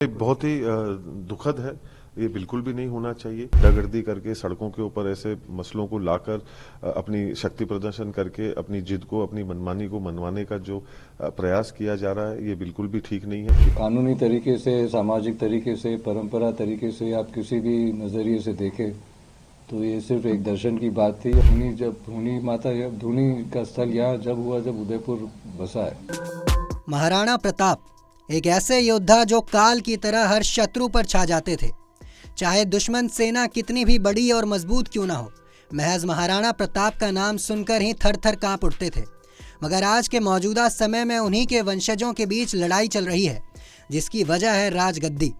बहुत ही दुखद है। ये बिल्कुल भी नहीं होना चाहिए। गुंडागर्दी करके सड़कों के ऊपर ऐसे मसलों को लाकर अपनी शक्ति प्रदर्शन करके अपनी जिद को, अपनी मनमानी को मनवाने का जो प्रयास किया जा रहा है, ये बिल्कुल भी ठीक नहीं है। कानूनी तरीके से, सामाजिक तरीके से, परंपरा तरीके से आप किसी भी नज़रिए से देखें तो ये सिर्फ एक दर्शन की बात थी। धूनी माता धूनी का स्थल यहाँ जब हुआ जब उदयपुर बसा है। महाराणा प्रताप एक ऐसे योद्धा जो काल की तरह हर शत्रु पर छा जाते थे, चाहे दुश्मन सेना कितनी भी बड़ी और मजबूत क्यों ना हो। महज महाराणा प्रताप का नाम सुनकर ही थर थर कांप उठते थे। मगर आज के मौजूदा समय में उन्हीं के वंशजों के बीच लड़ाई चल रही है, जिसकी वजह है राजगद्दी।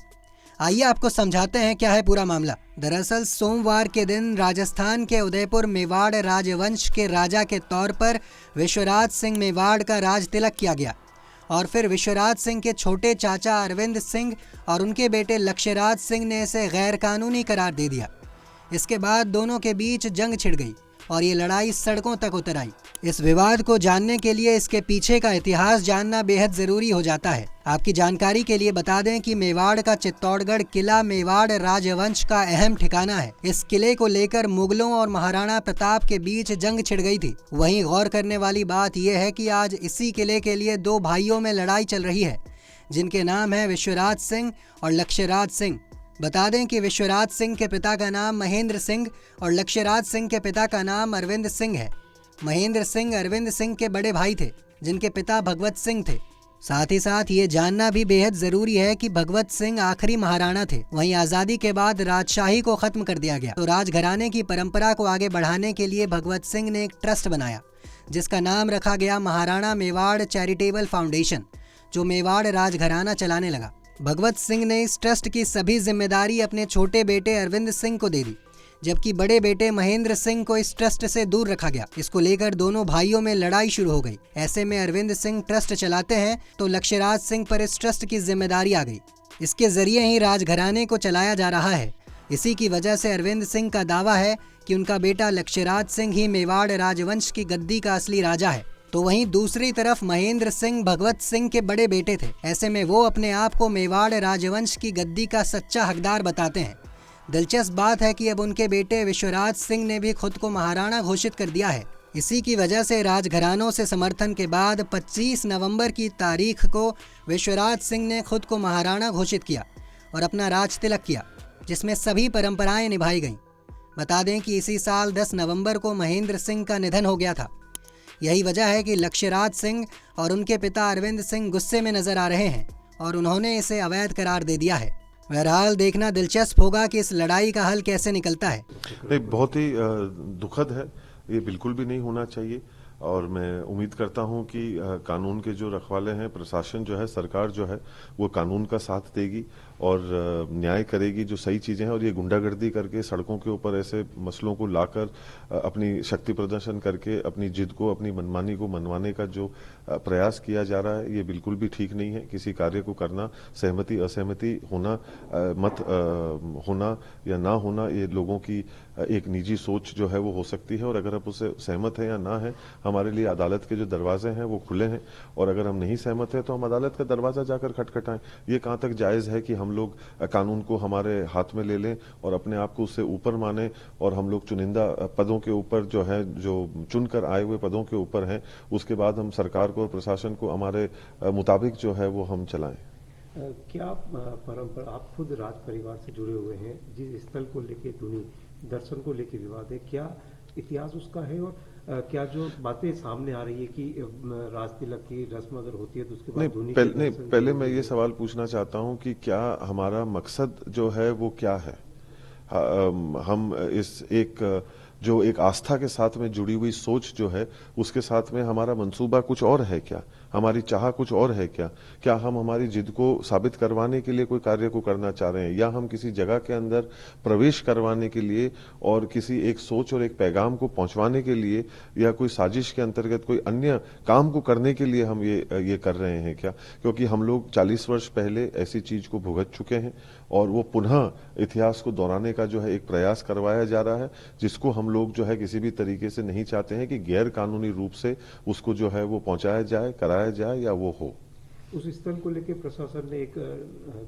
आइए आपको समझाते हैं क्या है पूरा मामला। दरअसल सोमवार के दिन राजस्थान के उदयपुर मेवाड़ राजवंश के राजा के तौर पर विश्वराज सिंह मेवाड़ का राज तिलक किया गया और फिर विश्वराज सिंह के छोटे चाचा अरविंद सिंह और उनके बेटे लक्ष्यराज सिंह ने इसे गैर कानूनी करार दे दिया। इसके बाद दोनों के बीच जंग छिड़ गई और ये लड़ाई सड़कों तक उतर आई। इस विवाद को जानने के लिए इसके पीछे का इतिहास जानना बेहद ज़रूरी हो जाता है। आपकी जानकारी के लिए बता दें कि मेवाड़ का चित्तौड़गढ़ किला मेवाड़ राजवंश का अहम ठिकाना है। इस किले को लेकर मुगलों और महाराणा प्रताप के बीच जंग छिड़ गई थी। वहीं गौर करने वाली बात यह है कि आज इसी किले के लिए दो भाइयों में लड़ाई चल रही है, जिनके नाम है विश्वराज सिंह और लक्ष्यराज सिंह। बता दें कि विश्वराज सिंह के पिता का नाम महेंद्र सिंह और लक्ष्यराज सिंह के पिता का नाम अरविंद सिंह है। महेंद्र सिंह अरविंद सिंह के बड़े भाई थे, जिनके पिता भगवत सिंह थे। साथ ही साथ ये जानना भी बेहद ज़रूरी है कि भगवत सिंह आखिरी महाराणा थे। वहीं आज़ादी के बाद राजशाही को ख़त्म कर दिया गया, तो राजघराने की परंपरा को आगे बढ़ाने के लिए भगवत सिंह ने एक ट्रस्ट बनाया, जिसका नाम रखा गया महाराणा मेवाड़ चैरिटेबल फाउंडेशन, जो मेवाड़ राजघराना चलाने लगा। भगवत सिंह ने इस ट्रस्ट की सभी जिम्मेदारी अपने छोटे बेटे अरविंद सिंह को दे दी, जबकि बड़े बेटे महेंद्र सिंह को इस ट्रस्ट से दूर रखा गया। इसको लेकर दोनों भाइयों में लड़ाई शुरू हो गई। ऐसे में अरविंद सिंह ट्रस्ट चलाते हैं तो लक्ष्यराज सिंह पर इस ट्रस्ट की जिम्मेदारी आ गई। इसके जरिए ही राजघराने को चलाया जा रहा है। इसी की वजह से अरविंद सिंह का दावा है कि उनका बेटा लक्ष्यराज सिंह ही मेवाड़ राजवंश की गद्दी का असली राजा है। तो वहीं दूसरी तरफ महेंद्र सिंह भगवत सिंह के बड़े बेटे थे। ऐसे में वो अपने आप को मेवाड़ राजवंश की गद्दी का सच्चा हकदार बताते हैं। दिलचस्प बात है कि अब उनके बेटे विश्वराज सिंह ने भी खुद को महाराणा घोषित कर दिया है। इसी की वजह से राजघरानों से समर्थन के बाद 25 नवंबर की तारीख को विश्वराज सिंह ने खुद को महाराणा घोषित किया और अपना राज तिलक किया, जिसमें सभी परंपराएं निभाई गईं। बता दें कि इसी साल 10 नवंबर को महेंद्र सिंह का निधन हो गया था। यही वजह है कि लक्ष्यराज सिंह और उनके पिता अरविंद सिंह गुस्से में नजर आ रहे हैं और उन्होंने इसे अवैध करार दे दिया है। बहरहाल देखना दिलचस्प होगा कि इस लड़ाई का हल कैसे निकलता है। नहीं, बहुत ही दुखद है। ये बिल्कुल भी नहीं होना चाहिए और मैं उम्मीद करता हूं कि कानून के जो रखवाले हैं, प्रशासन जो है, सरकार जो है, वो कानून का साथ देगी और न्याय करेगी जो सही चीजें हैं। और ये गुंडागर्दी करके सड़कों के ऊपर ऐसे मसलों को लाकर अपनी शक्ति प्रदर्शन करके अपनी जिद को, अपनी मनमानी को मनवाने का जो प्रयास किया जा रहा है, ये बिल्कुल भी ठीक नहीं है। किसी कार्य को करना, सहमति असहमति होना, मत होना या ना होना, ये लोगों की एक निजी सोच जो है वो हो सकती है। और अगर आप उससे सहमत है या ना है, हमारे लिए अदालत के जो दरवाजे हैं वो खुले हैं। और अगर हम नहीं सहमत हैं तो हम अदालत का दरवाजा जाकर खटखटाएं। ये कहाँ तक जायज है कि हम लोग कानून को हमारे हाथ में ले लें और अपने आप को उससे ऊपर माने और हम लोग चुनिंदा पदों के ऊपर जो है, जो चुनकर आए हुए पदों के ऊपर हैं, उसके बाद हम सरकार को और प्रशासन को हमारे मुताबिक जो है वो हम चलाएं। क्या परंपरा, आप खुद राज परिवार से जुड़े हुए हैं, जिस स्थल को लेके धुनी दर्शन को लेके विवाद है, क्या इतिहास उसका है और क्या जो बातें सामने आ रही है कि राज तिलक की रस्म अगर होती है तो उसके बाद धुनी पहले मैं ये सवाल पूछना चाहता हूं कि क्या हमारा मकसद जो है वो क्या है। हम इस एक आस्था के साथ में जुड़ी हुई सोच जो है, उसके साथ में हमारा मंसूबा कुछ और है क्या, हमारी चाह कुछ और है क्या। क्या हम हमारी जिद को साबित करवाने के लिए कोई कार्य को करना चाह रहे हैं, या हम किसी जगह के अंदर प्रवेश करवाने के लिए और किसी एक सोच और एक पैगाम को पहुंचवाने के लिए, या कोई साजिश के अंतर्गत कोई अन्य काम को करने के लिए हम ये कर रहे हैं क्या। क्योंकि हम लोग 40 वर्ष पहले ऐसी चीज को भुगत चुके हैं और वो पुनः इतिहास को दोहराने का जो है एक प्रयास करवाया जा रहा है, जिसको हम लोग जो है किसी भी तरीके से नहीं चाहते हैं कि गैर कानूनी रूप से उसको जो है वो पहुंचाया जाए, कराया जाए या वो हो। उस स्थल को लेके प्रशासन ने एक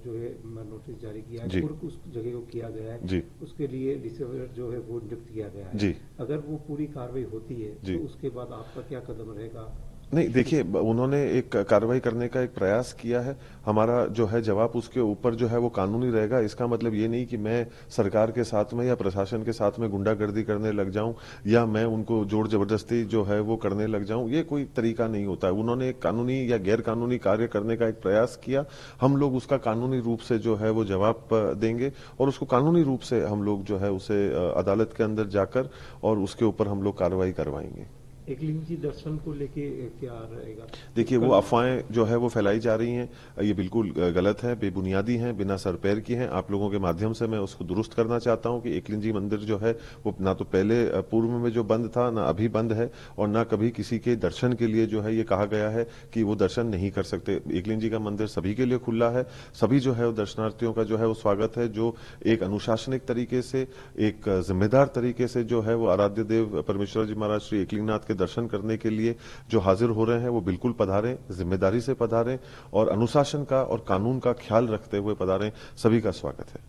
जो है नोटिस जारी किया जी। है और उस जगह को किया गया है जी। उसके लिए रिसीवर जो है वो नियुक्त किया गया है। जी। अगर वो पूरी कार्रवाई होती है जी। तो उसके बाद आपका क्या कदम रहेगा? नहीं, देखिए, उन्होंने एक कार्रवाई करने का एक प्रयास किया है। हमारा जो है जवाब उसके ऊपर जो है वो कानूनी रहेगा। इसका मतलब ये नहीं कि मैं सरकार के साथ में या प्रशासन के साथ में गुंडागर्दी करने लग जाऊं या मैं उनको जोर जबरदस्ती जो है वो करने लग जाऊं। ये कोई तरीका नहीं होता है। उन्होंने एक कानूनी या गैर कानूनी कार्य करने का एक प्रयास किया। हम लोग उसका कानूनी रूप से जो है वो जवाब देंगे और उसको कानूनी रूप से हम लोग जो है उसे अदालत के अंदर जाकर और उसके ऊपर हम लोग कार्रवाई करवाएंगे। एकलिंग दर्शन को लेके क्या रहेगा? देखिए, वो अफवाहें जो है वो फैलाई जा रही हैं, ये बिल्कुल गलत है, बेबुनियादी हैं, बिना सर पैर की हैं। आप लोगों के माध्यम से मैं उसको दुरुस्त करना चाहता हूं कि एकलिंग मंदिर जो है वो ना तो पहले पूर्व में जो बंद था, ना अभी बंद है और ना कभी किसी के दर्शन के लिए जो है ये कहा गया है कि वो दर्शन नहीं कर सकते। एकलिंग का मंदिर सभी के लिए खुला है। सभी जो है वो दर्शनार्थियों का जो है वो स्वागत है, जो एक अनुशासनिक तरीके से, एक जिम्मेदार तरीके से जो है वो आराध्य देव परमेश्वर जी महाराज श्री एकलिंगनाथ के दर्शन करने के लिए जो हाजिर हो रहे हैं वो बिल्कुल पधारें, जिम्मेदारी से पधारें और अनुशासन का और कानून का ख्याल रखते हुए पधारें। सभी का स्वागत है।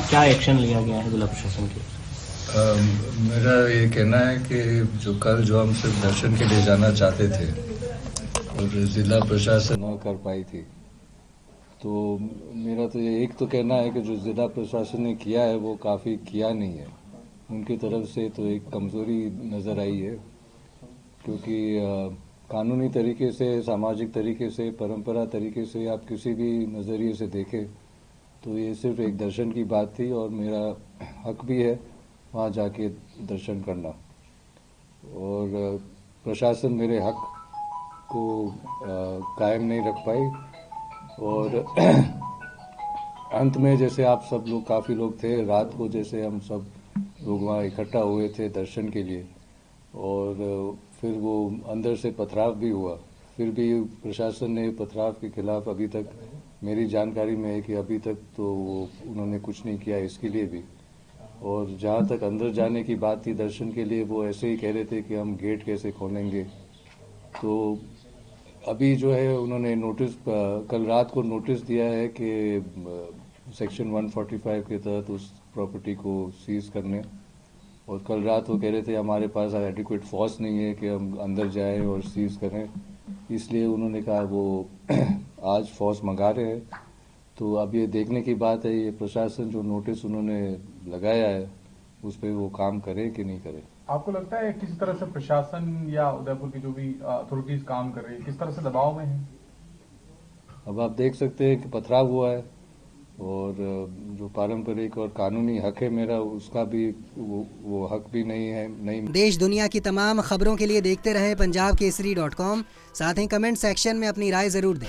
क्या एक्शन लिया गया है जिला प्रशासन की? मेरा ये कहना है कि जो कल जो हम सिर्फ दर्शन के लिए जाना चाहते थे और जिला प्रशासन न कर पाई थी, तो मेरा तो ये एक तो कहना है कि जो जिला प्रशासन ने किया है वो काफ़ी किया नहीं है। उनकी तरफ से तो एक कमज़ोरी नज़र आई है, क्योंकि कानूनी तरीके से, सामाजिक तरीके से, परंपरा तरीके से आप किसी भी नज़रिए से देखें तो ये सिर्फ एक दर्शन की बात थी और मेरा हक भी है वहाँ जाके दर्शन करना। और प्रशासन मेरे हक को कायम नहीं रख पाई और अंत में जैसे आप सब लोग, काफ़ी लोग थे रात को, जैसे हम सब लोग वहाँ इकट्ठा हुए थे दर्शन के लिए और फिर वो अंदर से पथराव भी हुआ। फिर भी प्रशासन ने पथराव के खिलाफ अभी तक, मेरी जानकारी में है कि अभी तक तो वो उन्होंने कुछ नहीं किया इसके लिए भी। और जहाँ तक अंदर जाने की बात थी दर्शन के लिए, वो ऐसे ही कह रहे थे कि हम गेट कैसे खोलेंगे। तो अभी जो है उन्होंने नोटिस, कल रात को नोटिस दिया है कि सेक्शन 145 के तहत उस प्रॉपर्टी को सीज करने, और कल रात वो कह रहे थे हमारे पास एडिक्वेट फोर्स नहीं है कि हम अंदर जाएं और सीज करें, इसलिए उन्होंने कहा वो आज फोर्स मंगा रहे हैं। तो अब ये देखने की बात है ये प्रशासन जो नोटिस उन्होंने लगाया है उस पर वो काम करे कि नहीं करे। आपको लगता है किसी तरह से प्रशासन या उदयपुर की जो भी अथॉरिटीज काम कर रही है किस तरह से दबाव में है? अब आप देख सकते हैं कि पथराव हुआ है और जो पारंपरिक और कानूनी हक है मेरा, उसका भी वो हक भी नहीं है। नहीं। देश दुनिया की तमाम खबरों के लिए देखते रहें पंजाब केसरी.com। साथ ही कमेंट सेक्शन में अपनी राय जरूर दें।